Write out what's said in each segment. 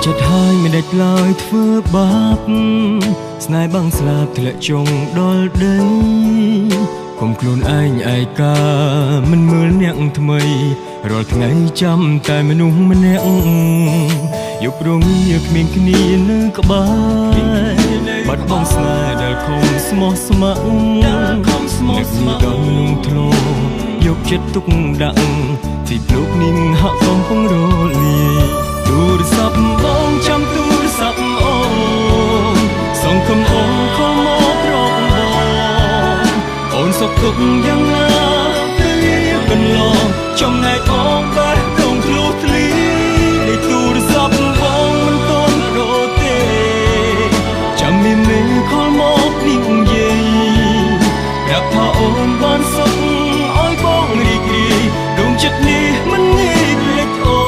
ចិត្តហើយមិនដេចឡើយធ្វើបាបស្នេហ៍បាំងស្លាប់ធ្លាក់ចុងដល់ដីកុំខ្លួនឯងឯកាមិនមើលអ្នកថ្មីរាល់ថ្ងៃចាំតែមនុស្សម្នាក់យប់រងាគ្មានគ្នានៅក្បែរបាត់បង់ស្នេហ៍ដែលខំស្មោះស្ម័គ្រនឹកដល់មនុស្សធ្លាប់យកចិត្តទុកដាក់ទីភ្លុកនេះហាក់កំពុងរលាយទូរស័ព្ទបងចាំទូរស័ព្ទអូនសង្ឃឹមអូនខំមករកបងអូនសុខទុក្ខយ៉ាងណាពេលកន្លងចំណែកបងបែរដងធ្លុះធ្លាយទូរស័ព្ទបងមិនទាន់រកទេចាំមានមេខលមកនេះយាយប្រាប់ថាអូនបានសុខឲ្យបងរីករាយដួងចិត្តនេះមិនងាយភ្លេចអូ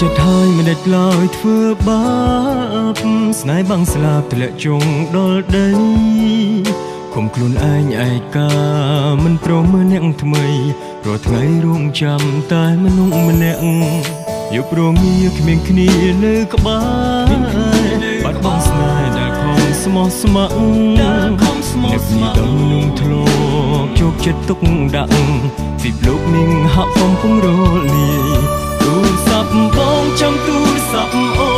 ចិត្តហើយមិនដេចឡើយធ្វើបាបស្នេហ៍បាំងស្លាប់ធ្លាក់ចុងដល់ដីខំខ្លួនឯងឯកាមិនព្រមមើលអ្នកថ្មីរាល់ថ្ងៃរងចាំតែមនុស្សម្នាក់យប់រងាគ្មានគ្នានៅក្បែរបាត់បង់ស្នេហ៍ដែលខំស្មោះស្ម័គ្រនឹកដល់មនុស្សធ្លាប់ជោគចិត្តទុកដាក់ពីភ្លុកនេះហាក់កំពុងរលាយទូរស័ព្ទបងចាំទូរស័ព្ទអូ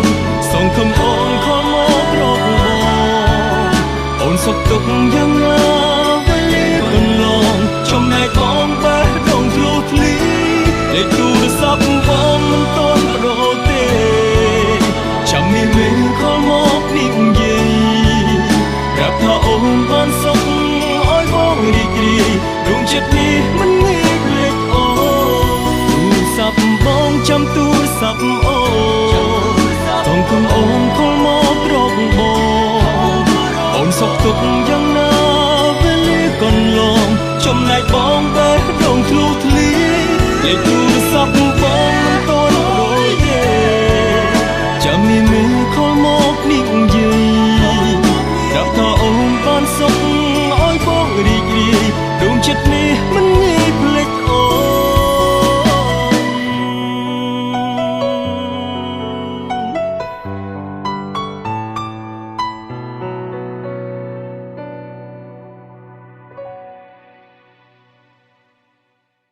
នសង្ឃឹមអូនខំមករកបងអូនសុខទុក្ខយ៉ាងណាវេលាកន្លងចំណែកបងបែរដងធ្លុះធ្លាយទូរស័ព្ទបងមិនទាន់រកទេចាំមានមេខលមកនេះយាយប្រាប់ថាអូនបានសុខឲ្យបងរីករាយដួងចិត្តនេះមិនងាយភ្លេចអូបងចាំទូរស័ព្ទអូនសង្ឃឹមអូនខលមករកបងអូនសុខទុក្ខយ៉ាងណាវេលាកន្លងចំណែកបង